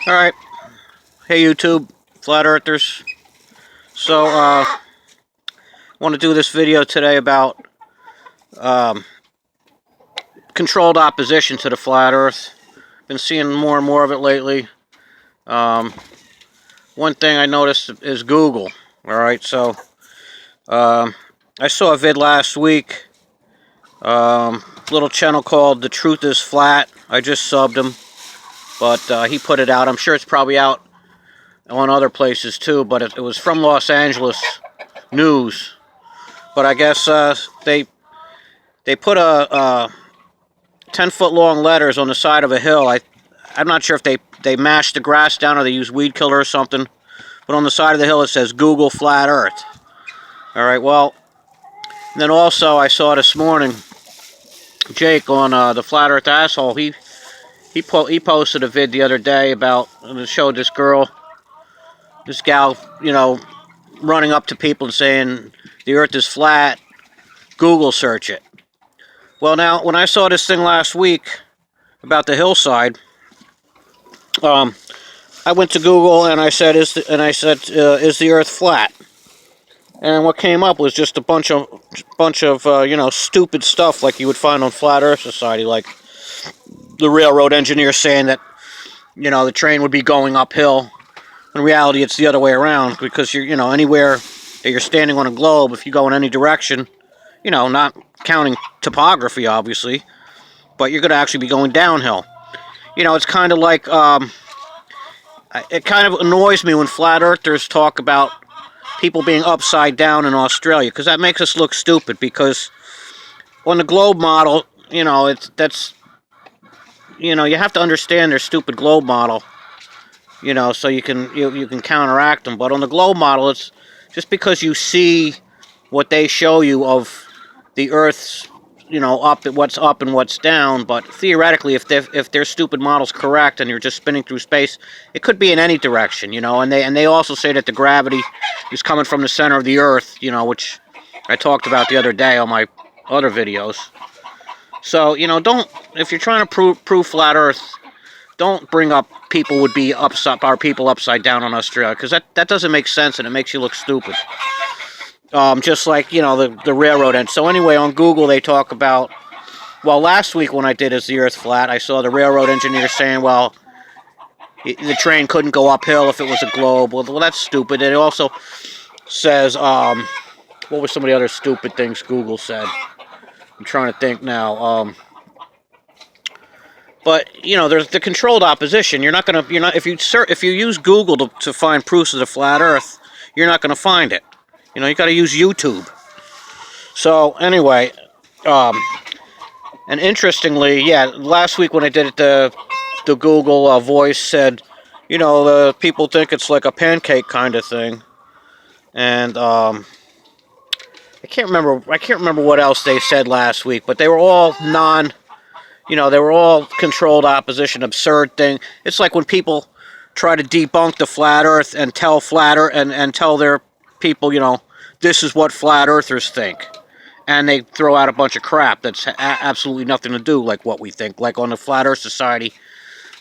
Alright, hey YouTube, Flat Earthers. So, want to do this video today about controlled opposition to the Flat Earth. Been seeing more and more of it lately. One thing I noticed is Google. Alright, so, I saw a vid last week. Little channel called The Truth is Flat. I just subbed him, but he put it out. I'm sure it's probably out on other places too, but it was from Los Angeles News. But I guess they put a 10-foot long letters on the side of a hill. I'm not sure if they mashed the grass down or they used weed killer or something. But on the side of the hill it says Google Flat Earth. All right. Well, and then also I saw this morning Jake on the Flat Earth Asshole. He posted a vid the other day about, and it showed this gal, running up to people and saying the Earth is flat. Google search it. Well, now, when I saw this thing last week about the hillside, I went to Google and I said, "Is the Earth flat?" And what came up was just a bunch of stupid stuff like you would find on Flat Earth Society, like the railroad engineer saying that the train would be going uphill. In reality, it's the other way around, because anywhere that you're standing on a globe, if you go in any direction, not counting topography, obviously, but you're going to actually be going downhill. It's kind of like, it kind of annoys me when flat earthers talk about people being upside down in Australia, because that makes us look stupid, because on the globe model, you have to understand their stupid globe model, so you can counteract them. But on the globe model, it's just because you see what they show you of the Earth's, what's up and what's down. But theoretically, if their stupid model's correct and you're just spinning through space, it could be in any direction, And they also say that the gravity is coming from the center of the Earth, which I talked about the other day on my other videos. So if you're trying to prove flat Earth, don't bring up people upside down on Australia, because that doesn't make sense and it makes you look stupid. Just like, the railroad end. So anyway, on Google they talk about, well, last week when I did Is the Earth Flat, I saw the railroad engineer saying, well, the train couldn't go uphill if it was a globe. Well, that's stupid. It also says, what were some of the other stupid things Google said? I'm trying to think now. But there's the controlled opposition. If you use Google to find proofs of the flat Earth, you're not gonna find it. You got to use YouTube. So anyway, and interestingly, last week when I did it, the Google voice said, the people think it's like a pancake kind of thing, and I can't remember what else they said last week, but they were all they were all controlled opposition, absurd thing. It's like when people try to debunk the flat Earth and tell and tell their people, this is what flat earthers think. And they throw out a bunch of crap that's absolutely nothing to do like what we think. Like on the Flat Earth Society,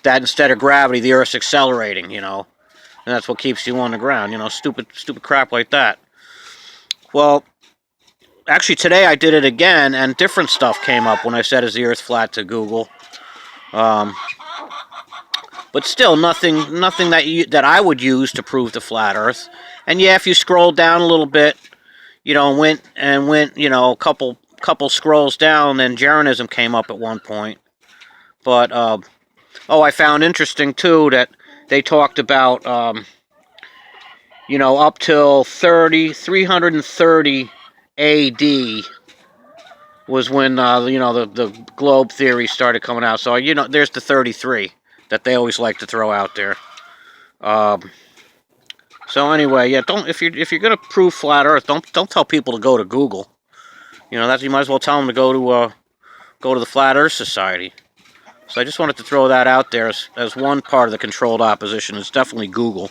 that instead of gravity, the Earth's accelerating, and that's what keeps you on the ground, stupid crap like that. Well, actually, today I did it again, and different stuff came up when I said, "Is the Earth flat?" to Google. But still, nothing that I would use to prove the flat Earth. And if you scroll down a little bit, went a couple scrolls down, then Jeranism came up at one point. But I found interesting too that they talked about up till 330 AD was when the globe theory started coming out. So there's the 33 that they always like to throw out there. So anyway, don't if you're gonna prove flat Earth, don't tell people to go to Google. You might as well tell them to go to the Flat Earth Society. So I just wanted to throw that out there as one part of the controlled opposition. It's definitely Google.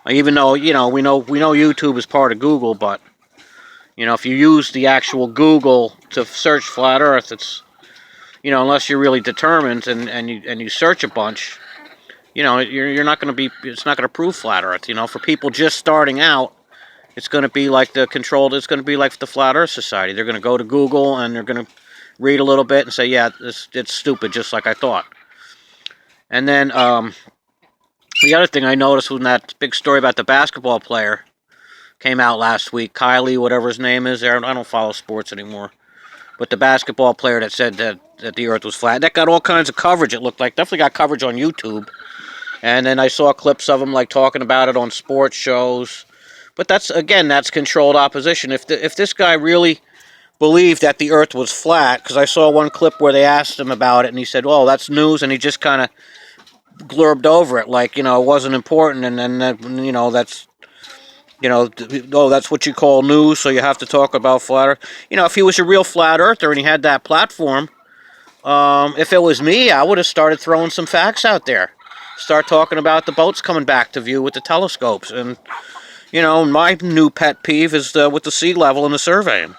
Even though we know YouTube is part of Google, but if you use the actual Google to search flat Earth, it's unless you're really determined and you search a bunch, you're not going to be. It's not going to prove flat Earth. For people just starting out, it's going to be like It's going to be like the Flat Earth Society. They're going to go to Google and they're going to read a little bit and say, yeah, it's stupid, just like I thought. And then the other thing I noticed when that big story about the basketball player came out last week, Kylie, whatever his name is there. I don't follow sports anymore. But the basketball player that said that the Earth was flat, that got all kinds of coverage, it looked like. Definitely got coverage on YouTube. And then I saw clips of him like talking about it on sports shows. But that's controlled opposition. If this guy really believed that the Earth was flat, because I saw one clip where they asked him about it, and he said, "Oh, that's news," and he just kind of blurbed over it like it wasn't important, and then that's oh, that's what you call news, so you have to talk about flat Earth. If he was a real flat earther and he had that platform, if it was me, I would have started throwing some facts out there. Start talking about the boats coming back to view with the telescopes. And, my new pet peeve is with the sea level and the surveying.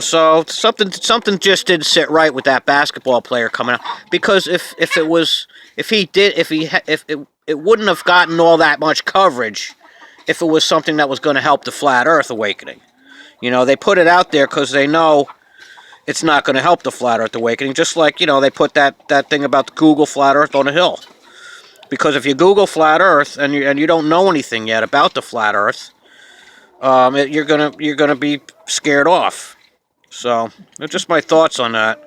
So something just didn't sit right with that basketball player coming out. Because if it wouldn't have gotten all that much coverage if it was something that was going to help the flat Earth awakening. They put it out there because they know it's not going to help the flat Earth awakening. Just like, they put that thing about the Google flat Earth on a hill. Because if you Google flat Earth and you don't know anything yet about the flat Earth, you're gonna be scared off. So, that's just my thoughts on that.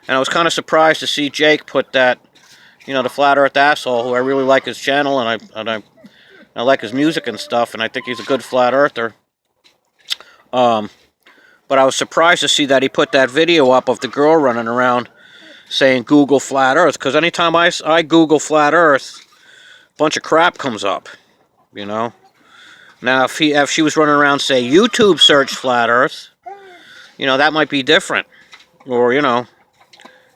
And I was kind of surprised to see Jake put that, the flat Earth asshole, who I really like his channel and I like his music and stuff, and I think he's a good flat earther. But I was surprised to see that he put that video up of the girl running around saying Google flat Earth, because anytime I Google flat Earth, a bunch of crap comes up, Now, if she was running around, say, YouTube search flat Earth, that might be different. Or,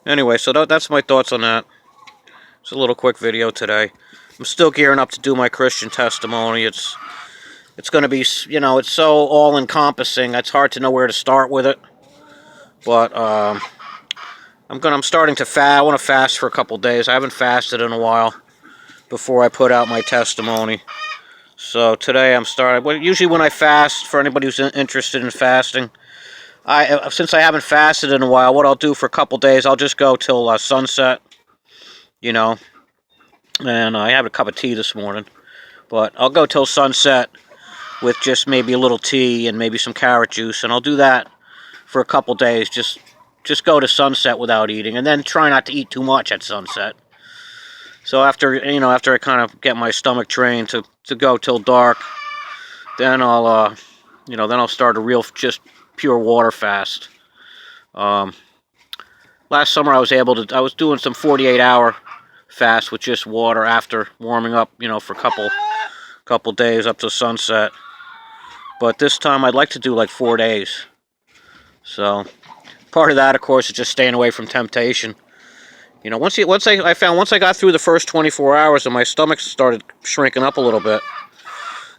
Anyway, so that's my thoughts on that. It's a little quick video today. I'm still gearing up to do my Christian testimony. It's going to be, it's so all-encompassing. It's hard to know where to start with it. But I'm starting to fast. I want to fast for a couple days. I haven't fasted in a while before I put out my testimony. So today I'm starting. Well, usually when I fast, for anybody who's interested in fasting, since I haven't fasted in a while, what I'll do for a couple days, I'll just go till sunset. And I had a cup of tea this morning, but I'll go till sunset with just maybe a little tea and maybe some carrot juice, and I'll do that for a couple days. Just go to sunset without eating, and then try not to eat too much at sunset. So after I kind of get my stomach trained to go till dark, then I'll start a real just pure water fast. Last summer I was doing some 48-hour fast with just water after warming up, for a couple days up to sunset. But this time I'd like to do like 4 days. So part of that, of course, is just staying away from temptation. Once I got through the first 24 hours and my stomach started shrinking up a little bit,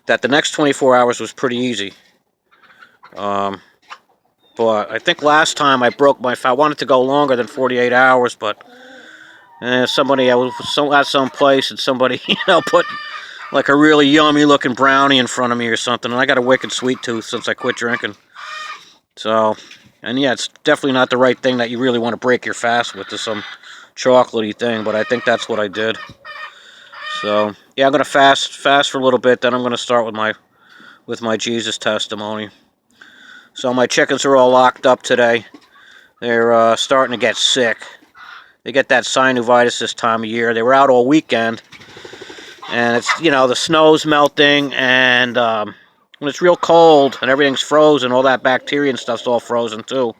that the next 24 hours was pretty easy. But I think last time I wanted to go longer than 48 hours, but I was at some place and somebody, put like a really yummy looking brownie in front of me or something, and I got a wicked sweet tooth since I quit drinking. So, and yeah, it's definitely not the right thing that you really want to break your fast with, to some chocolatey thing, but I think that's what I did. So, yeah, I'm going to fast for a little bit, then I'm going to start with my Jesus testimony. So my chickens are all locked up today. They're starting to get sick. They get that synovitis this time of year. They were out all weekend, and it's, the snow's melting, and when it's real cold and everything's frozen, all that bacteria and stuff's all frozen too.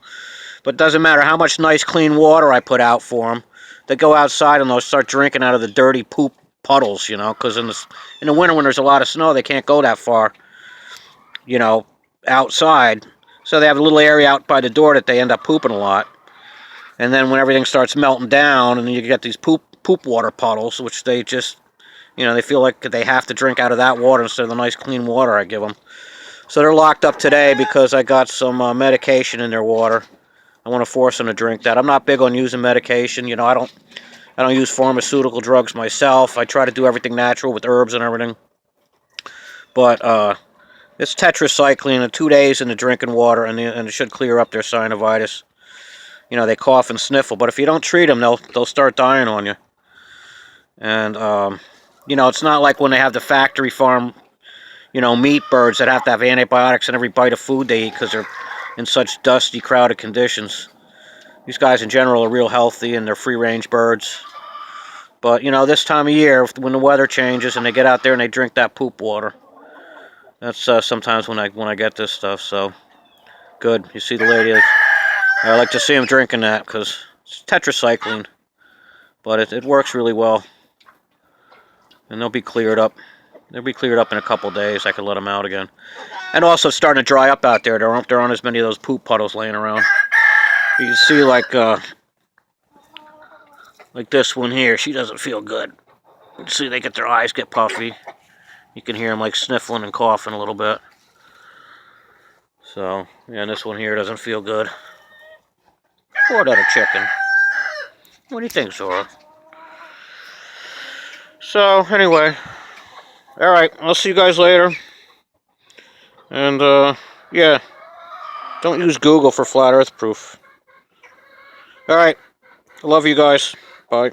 But it doesn't matter how much nice clean water I put out for them. They go outside and they'll start drinking out of the dirty poop puddles, because in the winter when there's a lot of snow, they can't go that far, outside. So they have a little area out by the door that they end up pooping a lot. And then when everything starts melting down, and you get these poop water puddles, which they just, they feel like they have to drink out of that water instead of the nice clean water I give them. So they're locked up today because I got some medication in their water. I want to force them to drink that. I'm not big on using medication. I I don't use pharmaceutical drugs myself. I try to do everything natural with herbs and everything. But it's tetracycline in 2 days in the drinking water, and it should clear up their synovitis. You know, they cough and sniffle, but if you don't treat them, they'll start dying on you. And you know, it's not like when they have the factory farm, you know, meat birds that have to have antibiotics in every bite of food they eat because they're in such dusty, crowded conditions. These guys in general are real healthy and they're free-range birds. But you know, this time of year, when the weather changes and they get out there and they drink that poop water, that's sometimes when I get this stuff. So good. You see the lady. I like to see them drinking that because it's tetracycline, but it works really well, and they'll be cleared up. They'll be cleared up in a couple days. I can let them out again. And also, it's starting to dry up out there. There aren't as many of those poop puddles laying around. You can see like this one here. She doesn't feel good. You can see their eyes get puffy. You can hear them like sniffling and coughing a little bit. So, yeah, and this one here doesn't feel good. Poor little chicken. What do you think, Zora? So, anyway. Alright, I'll see you guys later. And, yeah. Don't use Google for flat earth proof. Alright. I love you guys. Bye.